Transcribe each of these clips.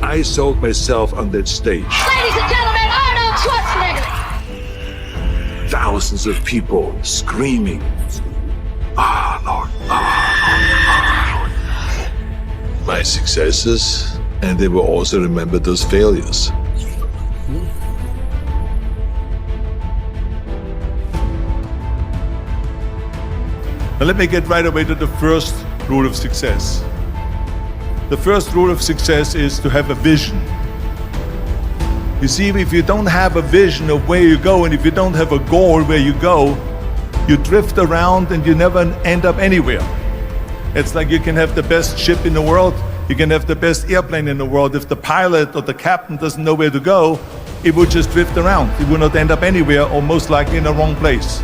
I saw myself on that stage. Ladies and gentlemen, Arnold Schwarzenegger! Thousands of people screaming, Arnold, Arnold. My successes, and they will also remember those failures. Now let me get right away to the first rule of success. The first rule of success is to have a vision. You see, if you don't have a vision of where you go, and if you don't have a goal where you go, you drift around and you never end up anywhere. It's like you can have the best ship in the world, you can have the best airplane in the world. If the pilot or the captain doesn't know where to go, it will just drift around. It will not end up anywhere, or most likely in the wrong place.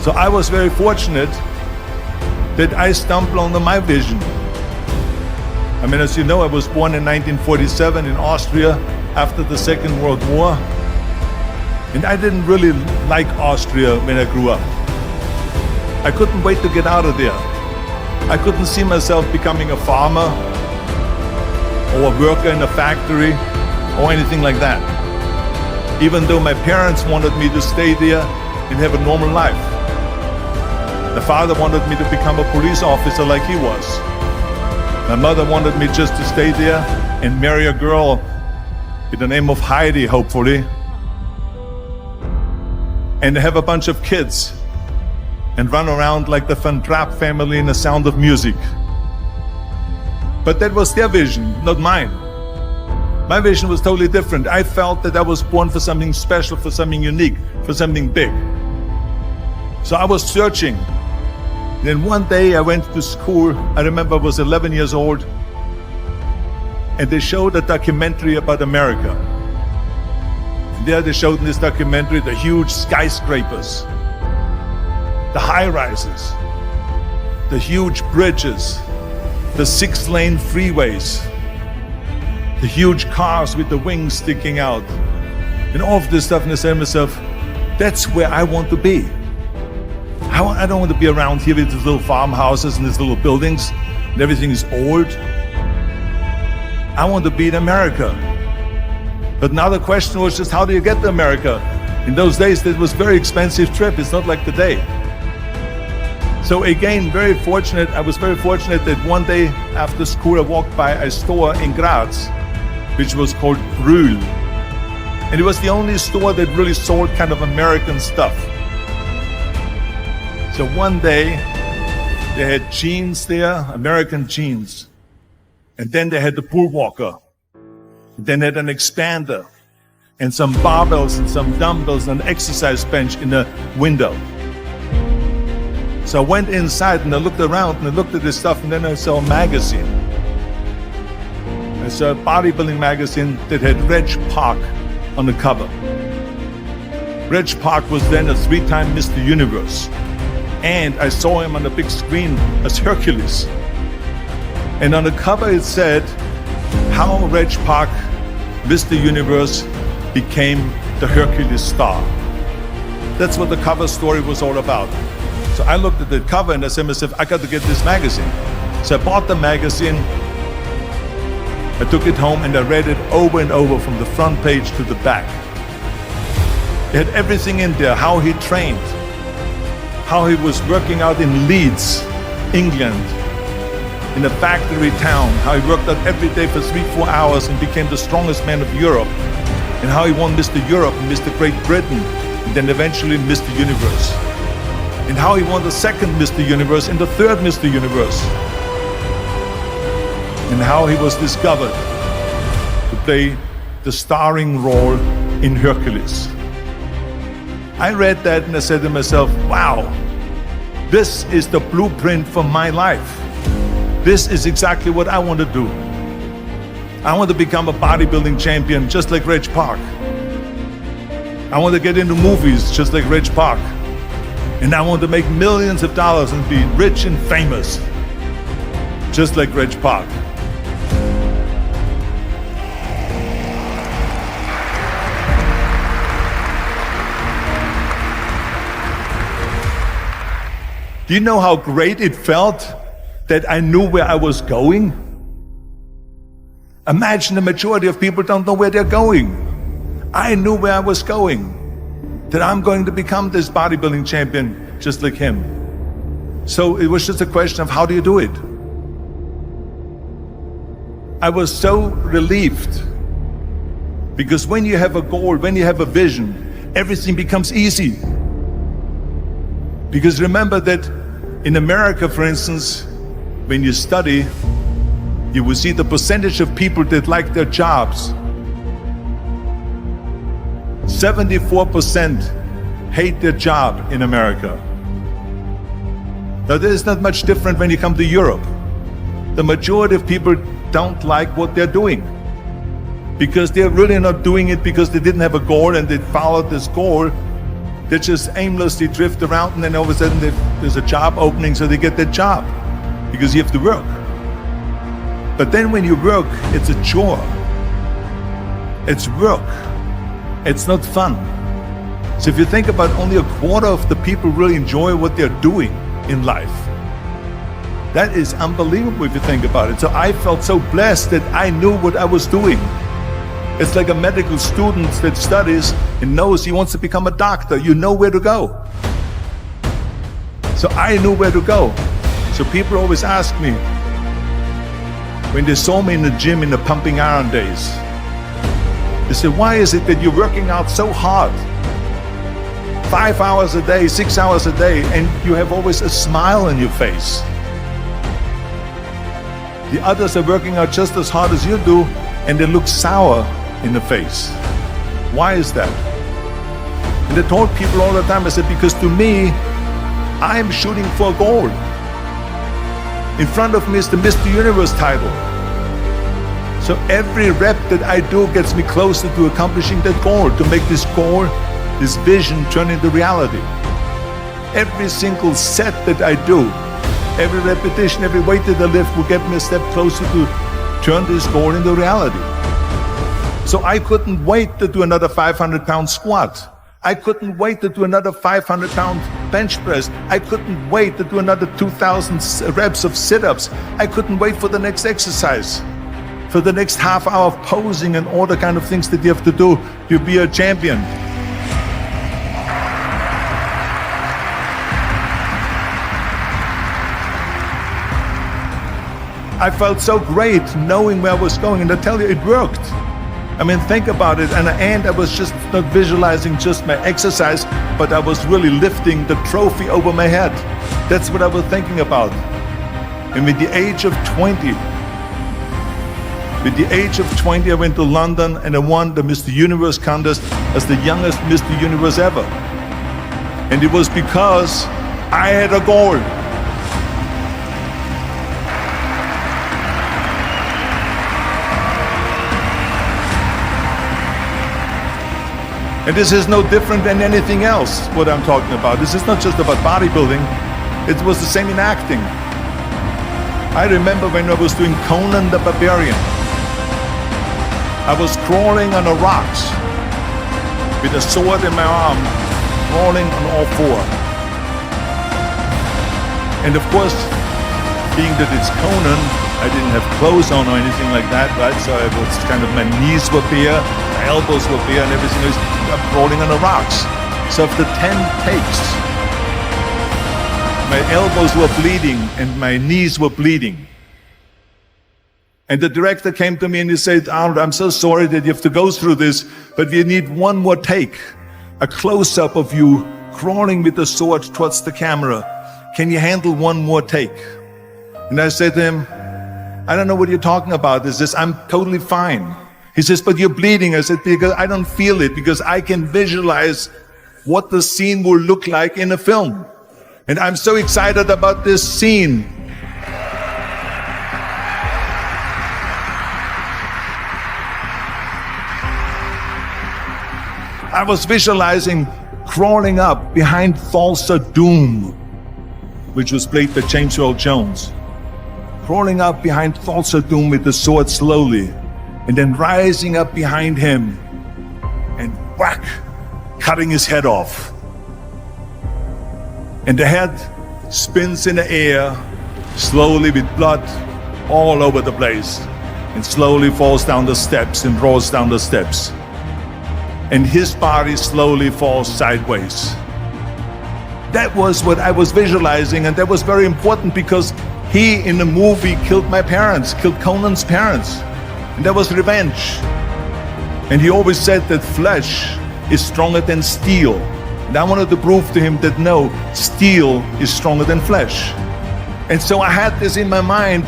So I was very fortunate that I stumbled onto my vision. I mean, as you know, I was born in 1947 in Austria after the Second World War. And I didn't really like Austria when I grew up. I couldn't wait to get out of there. I couldn't see myself becoming a farmer or a worker in a factory or anything like that. Even though my parents wanted me to stay there and have a normal life. My father wanted me to become a police officer like he was. My mother wanted me just to stay there and marry a girl with the name of Heidi, hopefully, and have a bunch of kids and run around like the Van Trapp family in The Sound of Music. But that was their vision, not mine. My vision was totally different. I felt that I was born for something special, for something unique, for something big. So I was searching. Then one day I went to school. I remember I was 11 years old, and they showed a documentary about America. And there they showed in this documentary the huge skyscrapers, the high-rises, the huge bridges, the 6-lane freeways, the huge cars with the wings sticking out, and all of this stuff. And I said to myself, that's where I want to be. I don't want to be around here with these little farmhouses and these little buildings and everything is old. I want to be in America. But now the question was just, how do you get to America? In those days, it was a very expensive trip. It's not like today. So again, I was very fortunate that one day after school, I walked by a store in Graz, which was called Brühl. And it was the only store that really sold kind of American stuff. So one day, they had jeans there, American jeans. And then they had the pool walker. And then they had an expander and some barbells and some dumbbells and an exercise bench in the window. So I went inside and I looked around and I looked at this stuff, and then I saw a magazine. I saw a bodybuilding magazine that had Reg Park on the cover. Reg Park was then a 3-time Mr. Universe. And I saw him on the big screen as Hercules. And on the cover it said, how Reg Park, Mr. Universe, became the Hercules star. That's what the cover story was all about. So I looked at the cover and I said to myself, I got to get this magazine. So I bought the magazine, I took it home and I read it over and over from the front page to the back. It had everything in there, how he trained, how he was working out in Leeds, England, in a factory town, how he worked out every day for 3-4 hours and became the strongest man of Europe, and how he won Mr. Europe and Mr. Great Britain, and then eventually Mr. Universe, and how he won the second Mr. Universe and the third Mr. Universe, and how he was discovered to play the starring role in Hercules. I read that and I said to myself, wow, this is the blueprint for my life. This is exactly what I want to do. I want to become a bodybuilding champion just like Reg Park. I want to get into movies just like Reg Park. And I want to make millions of dollars and be rich and famous just like Reg Park. Do you know how great it felt that I knew where I was going? Imagine the majority of people don't know where they're going. I knew where I was going, that I'm going to become this bodybuilding champion just like him. So it was just a question of how do you do it? I was so relieved because when you have a goal, when you have a vision, everything becomes easy. Because remember that in America, for instance, when you study, you will see the percentage of people that like their jobs. 74% hate their job in America. Now, there is not much different when you come to Europe. The majority of people don't like what they're doing because they're really not doing it because they didn't have a goal and they followed this goal. They just aimlessly drift around, and then all of a sudden there's a job opening, so they get that job because you have to work. But then when you work, it's a chore. It's work. It's not fun. So if you think about, only a quarter of the people really enjoy what they're doing in life. That is unbelievable if you think about it. So I felt so blessed that I knew what I was doing. It's like a medical student that studies and knows he wants to become a doctor. You know where to go. So I knew where to go. So people always ask me, when they saw me in the gym in the pumping iron days, they said, why is it that you're working out so hard? 5 hours a day, 6 hours a day, and you have always a smile on your face. The others are working out just as hard as you do, and they look sour in the face. Why is that? And I told people all the time, I said, because to me, I'm shooting for a goal. In front of me is the Mr. Universe title. So every rep that I do gets me closer to accomplishing that goal, to make this goal, this vision turn into reality. Every single set that I do, every repetition, every weight that I lift will get me a step closer to turn this goal into reality. So I couldn't wait to do another 500-pound squat. I couldn't wait to do another 500-pound bench press. I couldn't wait to do another 2,000 reps of sit-ups. I couldn't wait for the next exercise, for the next half hour of posing and all the kind of things that you have to do to be a champion. I felt so great knowing where I was going, and I tell you, it worked. I mean, think about it. And I was just not visualizing just my exercise, but I was really lifting the trophy over my head. That's what I was thinking about. And with the age of 20, I went to London and I won the Mr. Universe contest as the youngest Mr. Universe ever. And it was because I had a goal. And this is no different than anything else, what I'm talking about. This is not just about bodybuilding. It was the same in acting. I remember when I was doing Conan the Barbarian. I was crawling on the rocks with a sword in my arm, crawling on all four. And of course, being that it's Conan, I didn't have clothes on or anything like that, right? So it was kind of, my knees were bare, my elbows were bare, and everything was crawling on the rocks. So after 10 takes, my elbows were bleeding and my knees were bleeding. And the director came to me and he said, Arnold, I'm so sorry that you have to go through this, but we need one more take, a close-up of you crawling with the sword towards the camera. Can you handle one more take? And I said to him, I don't know what you're talking about. He says, I'm totally fine. He says, but you're bleeding. I said, because I don't feel it, because I can visualize what the scene will look like in a film. And I'm so excited about this scene. I was visualizing crawling up behind Falsa Doom, which was played by James Earl Jones. Crawling up behind Falsa Doom with the sword slowly, and then rising up behind him and whack, cutting his head off. And the head spins in the air slowly with blood all over the place. and slowly falls down the steps and rolls down the steps. And his body slowly falls sideways. That was what I was visualizing, and that was very important because he, in the movie, killed my parents, killed Conan's parents. And that was revenge. And he always said that flesh is stronger than steel. And I wanted to prove to him that no, steel is stronger than flesh. And so I had this in my mind.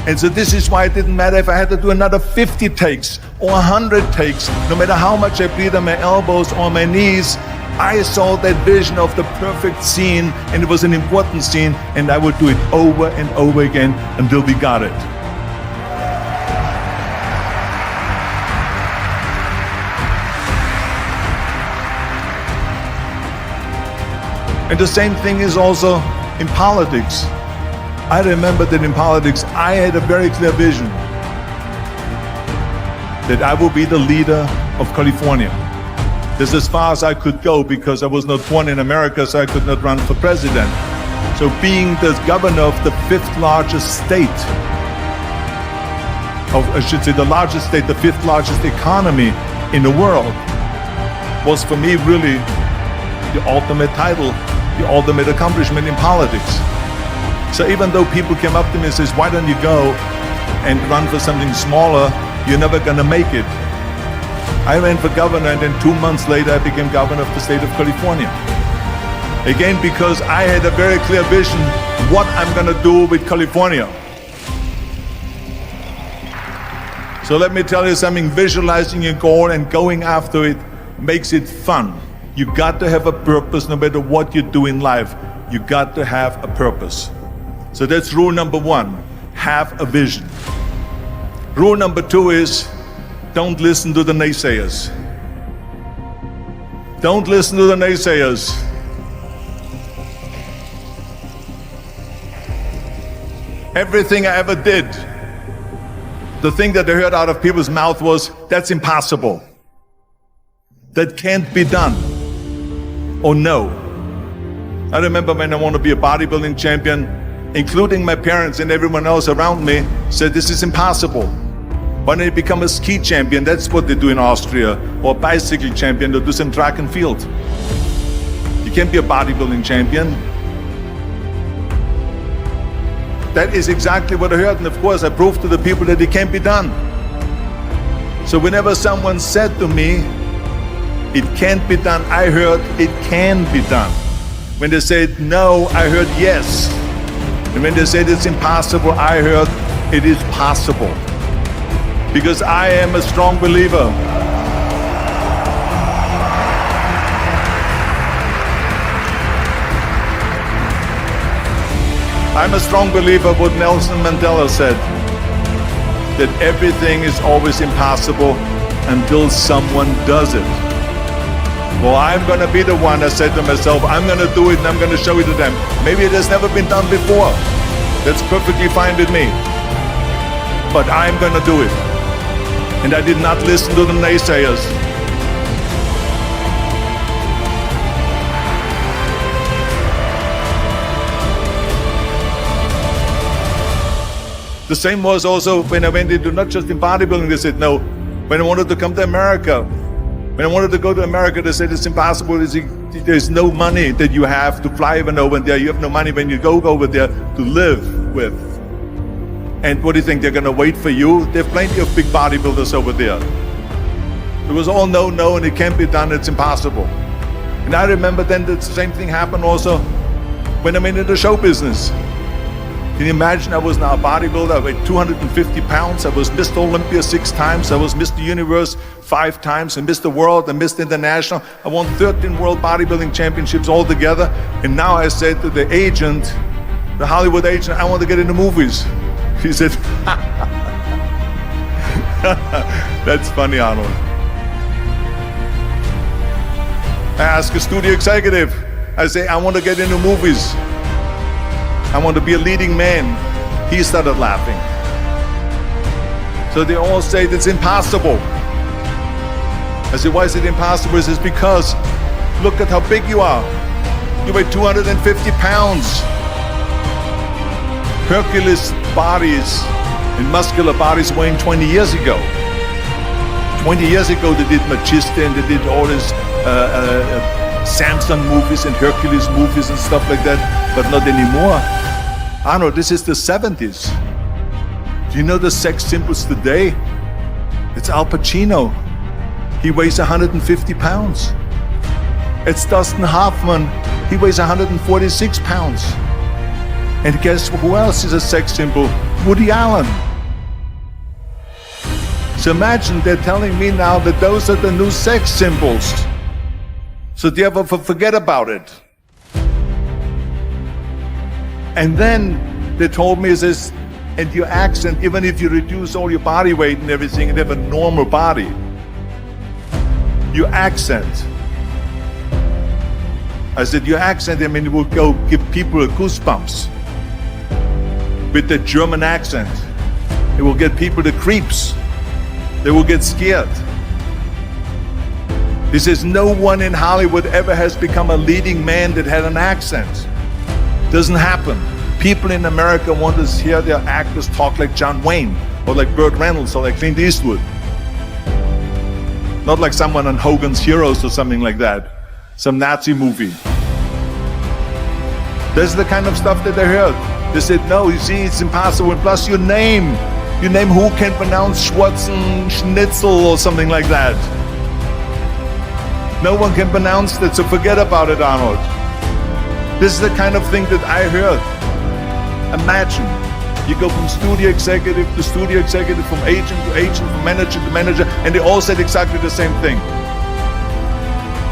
And so this is why it didn't matter if I had to do another 50 takes or 100 takes, no matter how much I bleed on my elbows or my knees. I saw that vision of the perfect scene, and it was an important scene, and I would do it over and over again until we got it. And the same thing is also in politics. I remember that in politics, I had a very clear vision that I will be the leader of California. This is as far as I could go because I was not born in America, so I could not run for president. So being the governor of the fifth largest state, I should say the largest state, the fifth largest economy in the world, was for me really the ultimate title, the ultimate accomplishment in politics. So even though people came up to me and says, why don't you go and run for something smaller, you're never gonna make it. I ran for governor, and then 2 months later I became governor of the state of California. Again, because I had a very clear vision what I'm gonna do with California. So let me tell you something, visualizing your goal and going after it makes it fun. You got to have a purpose no matter what you do in life. You got to have a purpose. So that's rule number one, have a vision. Rule number two is, don't listen to the naysayers. Don't listen to the naysayers. Everything I ever did, the thing that I heard out of people's mouth was, that's impossible. That can't be done. Or no. I remember when I wanted to be a bodybuilding champion, including my parents and everyone else around me, said this is impossible. Why don't you become a ski champion? That's what they do in Austria. Or a bicycle champion, they do some track and field. You can't be a bodybuilding champion. That is exactly what I heard, and of course I proved to the people that it can't be done. So whenever someone said to me, it can't be done, I heard it can be done. When they said no, I heard yes. And when they said it's impossible, I heard it is possible. Because I am a strong believer. I'm a strong believer what Nelson Mandela said, that everything is always impossible until someone does it. Well, I'm gonna be the one, I said to myself, I'm gonna do it and I'm gonna show it to them. Maybe it has never been done before. That's perfectly fine with me. But I'm gonna do it. And I did not listen to the naysayers. The same was also when I went into not just in bodybuilding, they said no. When I wanted to come to America, when I wanted to go to America, they said it's impossible. There's no money that you have to fly even over there. You have no money when you go over there to live with. And what do you think, they're gonna wait for you? There are plenty of big bodybuilders over there. It was all no, and it can't be done, it's impossible. And I remember then the same thing happened also when I'm in the show business. Can you imagine, I was now a bodybuilder, I weighed 250 pounds, I was Mr. Olympia 6 times, I was Mr. Universe 5 times, and Mr. World and Mr. International. I won 13 World Bodybuilding Championships altogether, and now I said to the agent, the Hollywood agent, I want to get into movies. He said, that's funny, Arnold. I asked a studio executive, I say, I want to get into movies. I want to be a leading man. He started laughing. So they all say it's impossible. I said, why is it impossible? He says, because look at how big you are. You weigh 250 pounds. Hercules bodies in muscular bodies weighing 20 years ago. 20 years ago, they did Machista and they did all these Samson movies and Hercules movies and stuff like that, but not anymore. Arnold, this is the 70s. Do you know the sex symbols today? It's Al Pacino. He weighs 150 pounds. It's Dustin Hoffman. He weighs 146 pounds. And guess who else is a sex symbol? Woody Allen. So imagine they're telling me now that those are the new sex symbols. So do you ever forget about it? And then they told me this, and your accent, even if you reduce all your body weight and everything and have a normal body, your accent. I said, your accent, I mean, it will go give people goosebumps. With the German accent, it will get people the creeps. They will get scared. He says, no one in Hollywood ever has become a leading man that had an accent. Doesn't happen. People in America want to hear their actors talk like John Wayne, or like Burt Reynolds, or like Clint Eastwood. Not like someone on Hogan's Heroes or something like that. Some Nazi movie. That's the kind of stuff that they heard. They said, no, you see, it's impossible. And plus your name who can pronounce Schwarzenegger or something like that. No one can pronounce that, so forget about it, Arnold. This is the kind of thing that I heard. Imagine, you go from studio executive to studio executive, from agent to agent, from manager to manager, and they all said exactly the same thing.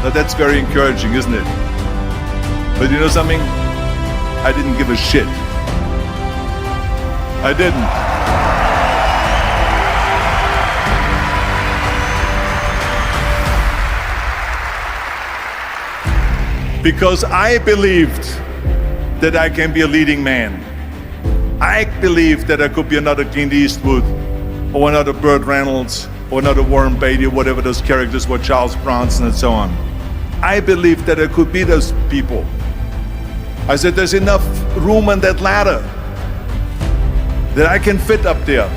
Now that's very encouraging, isn't it? But you know something? I didn't give a shit. I didn't. Because I believed that I can be a leading man. I believed that I could be another Clint Eastwood, or another Burt Reynolds, or another Warren Beatty, or whatever those characters were, Charles Bronson and so on. I believed that I could be those people. I said, there's enough room on that ladder that I can fit up there.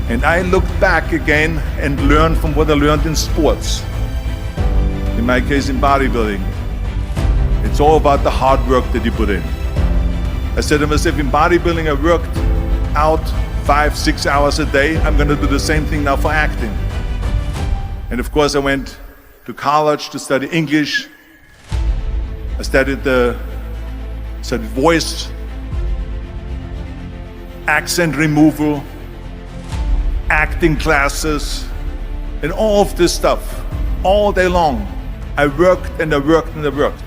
And I looked back again and learned from what I learned in sports. In my case, in bodybuilding. It's all about the hard work that you put in. I said to myself, in bodybuilding, I worked out 5-6 hours a day. I'm going to do the same thing now for acting. And of course, I went to college to study English. I studied voice, accent removal, acting classes, and all of this stuff, all day long. I worked and I worked and I worked.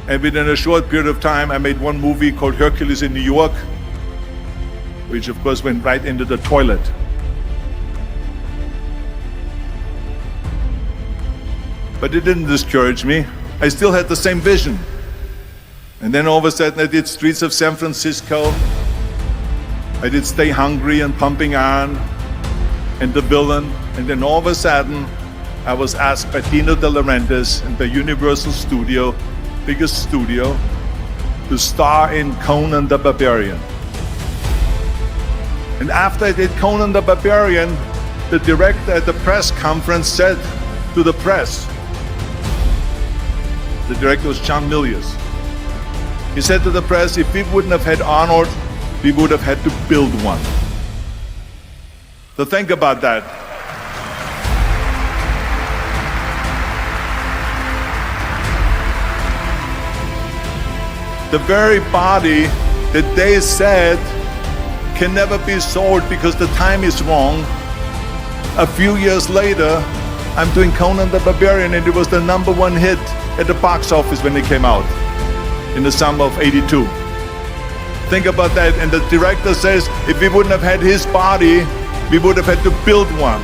And within a short period of time, I made one movie called Hercules in New York, which of course went right into the toilet. But it didn't discourage me. I still had the same vision. And then all of a sudden I did Streets of San Francisco. I did Stay Hungry and Pumping Iron and The Villain. And then all of a sudden I was asked by Dino De Laurentiis and by Universal Studio, biggest studio, to star in Conan the Barbarian. And after I did Conan the Barbarian, the director at the press conference said to the press, the director was John Milius. He said to the press, if we wouldn't have had Arnold, we would have had to build one. So think about that. The very body that they said can never be sold because the time is wrong. A few years later, I'm doing Conan the Barbarian, and it was the #1 hit at the box office when it came out in the summer of '82. Think about that. And the director says, if we wouldn't have had his body, we would have had to build one.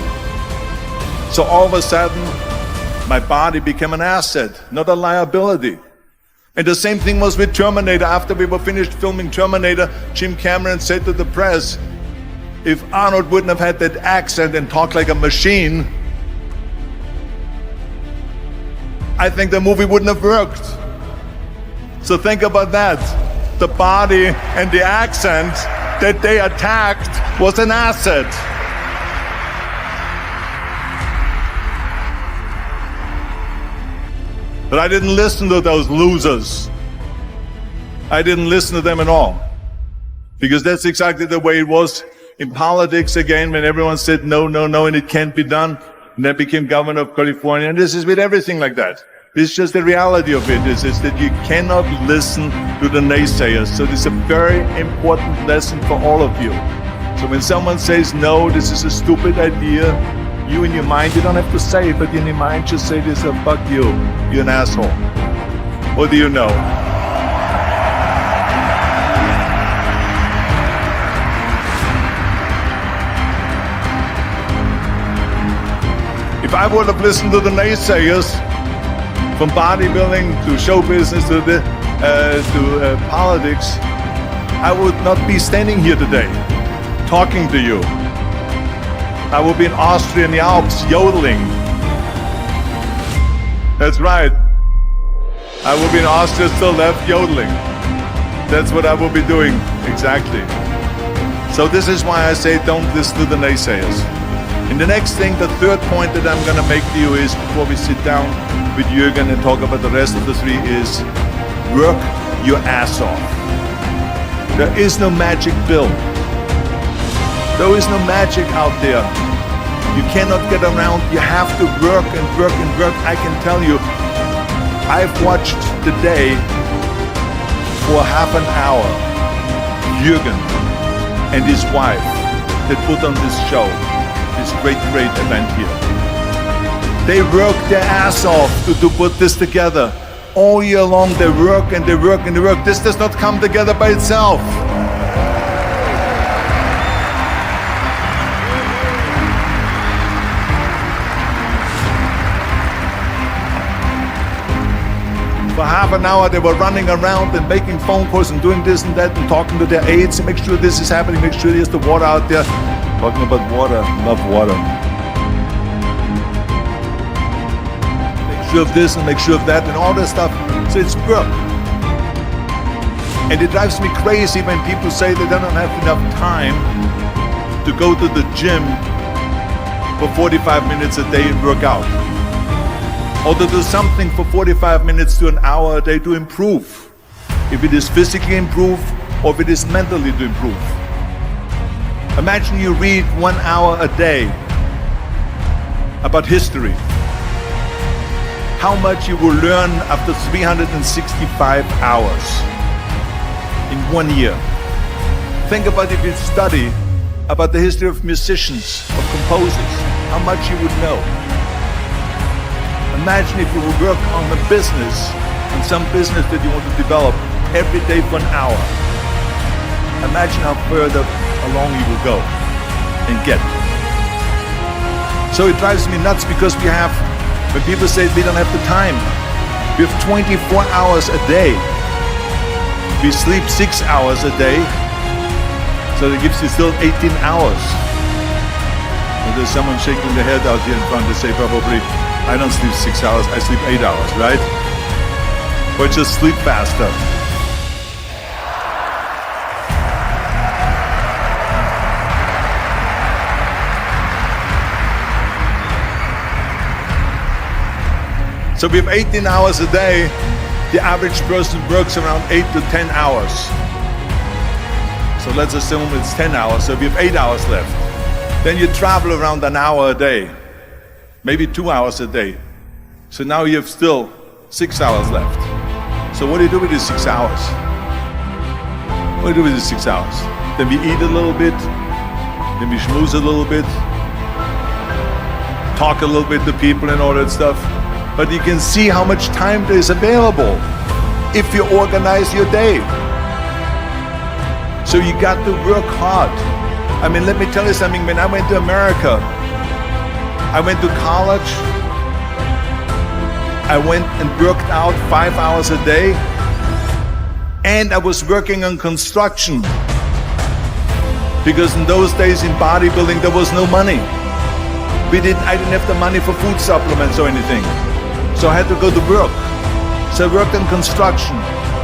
So all of a sudden, my body became an asset, not a liability. And the same thing was with Terminator. After we were finished filming Terminator, Jim Cameron said to the press, if Arnold wouldn't have had that accent and talked like a machine, I think the movie wouldn't have worked. So think about that. The body and the accent that they attacked was an asset. But I didn't listen to those losers. I didn't listen to them at all. Because that's exactly the way it was in politics again, when everyone said no, no, no, and it can't be done. And I became governor of California. And this is with everything like that. It's just the reality of it is that you cannot listen to the naysayers. So this is a very important lesson for all of you. So when someone says, no, this is a stupid idea, you in your mind, you don't have to say it, but in your mind just say this, fuck you, you're an asshole. What do you know? If I would have listened to the naysayers, from bodybuilding to show business to politics, I would not be standing here today talking to you. I would be in Austria in the Alps yodeling. That's right. I would be in Austria still left yodeling. That's what I will be doing, exactly. So this is why I say don't listen to the naysayers. And the next thing, the third point that I'm going to make to you is, before we sit down with Jürgen and talk about the rest of the three, is work your ass off. There is no magic pill. There is no magic out there. You cannot get around. You have to work and work and work. I can tell you, I've watched the day for half an hour, Jürgen and his wife, that put on this show. This great event here. They work their ass off to put this together. All year long they work and they work and they work. This does not come together by itself. For half an hour they were running around and making phone calls and doing this and that and talking to their aides and make sure this is happening, make sure there's the water out there. Talking about water, love water. Make sure of this and make sure of that and all that stuff. So it's work. And it drives me crazy when people say they don't have enough time to go to the gym for 45 minutes a day and work out. Or to do something for 45 minutes to an hour a day to improve. If it is physically improve or if it is mentally to improve. Imagine you read 1 hour a day about history. How much you will learn after 365 hours in 1 year. Think about if you study about the history of musicians, of composers, how much you would know. Imagine if you would work on a business, on some business that you want to develop every day for an hour. Imagine how further along you will go and get. So it drives me nuts because we have, when people say we don't have the time, we have 24 hours a day. We sleep 6 hours a day, so that gives you still 18 hours. And there's someone shaking their head out here in front to say probably, I don't sleep 6 hours, I sleep 8 hours, right? Or just sleep faster. So we have 18 hours a day. The average person works around 8 to 10 hours. So let's assume it's 10 hours, so we have 8 hours left. Then you travel around an hour a day, maybe 2 hours a day. So now you have still 6 hours left. So what do you do with these 6 hours? What do you do with these 6 hours? Then we eat a little bit, then we schmooze a little bit, talk a little bit to people and all that stuff. But you can see how much time there is available if you organize your day. So you got to work hard. I mean, let me tell you something. When I went to America, I went to college. I went and worked out 5 hours a day. And I was working on construction. Because in those days in bodybuilding, there was no money. I didn't have the money for food supplements or anything. So I had to go to work. So I worked in construction.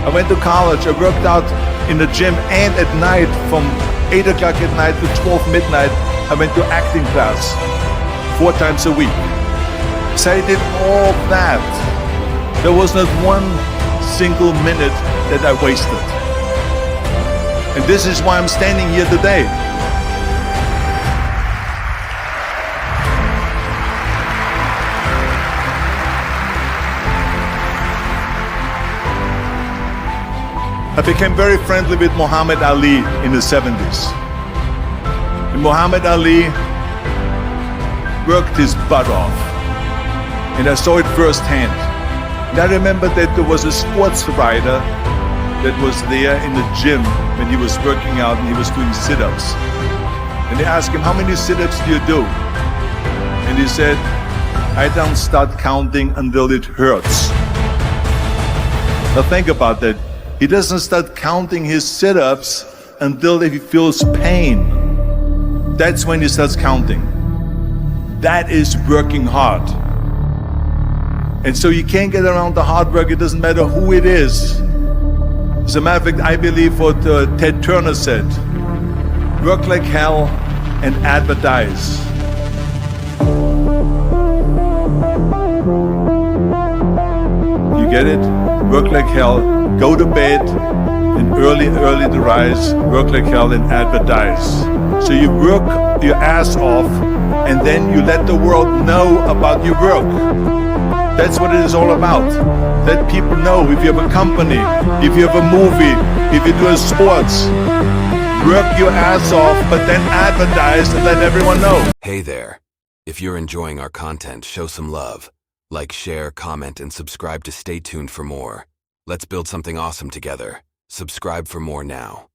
I went to college. I worked out in the gym, and at night from 8 o'clock at night to 12 midnight, I went to acting class 4 times a week. So I did all that. There was not one single minute that I wasted. And this is why I'm standing here today. I became very friendly with Muhammad Ali in the 70s. And Muhammad Ali worked his butt off. And I saw it firsthand. And I remember that there was a sports writer that was there in the gym when he was working out and he was doing sit-ups. And they asked him, how many sit-ups do you do? And he said, I don't start counting until it hurts. Now think about that. He doesn't start counting his sit-ups until he feels pain. That's when he starts counting. That is working hard. And so you can't get around the hard work. It doesn't matter who it is. As a matter of fact, I believe what Ted Turner said, work like hell and advertise. You get it? Work like hell, go to bed, and early to rise, work like hell and advertise. So you work your ass off, and then you let the world know about your work. That's what it is all about. Let people know. If you have a company, if you have a movie, if you do sports, work your ass off, but then advertise and let everyone know. Hey there. If you're enjoying our content, show some love. Like, share, comment, and subscribe to stay tuned for more. Let's build something awesome together. Subscribe for more now.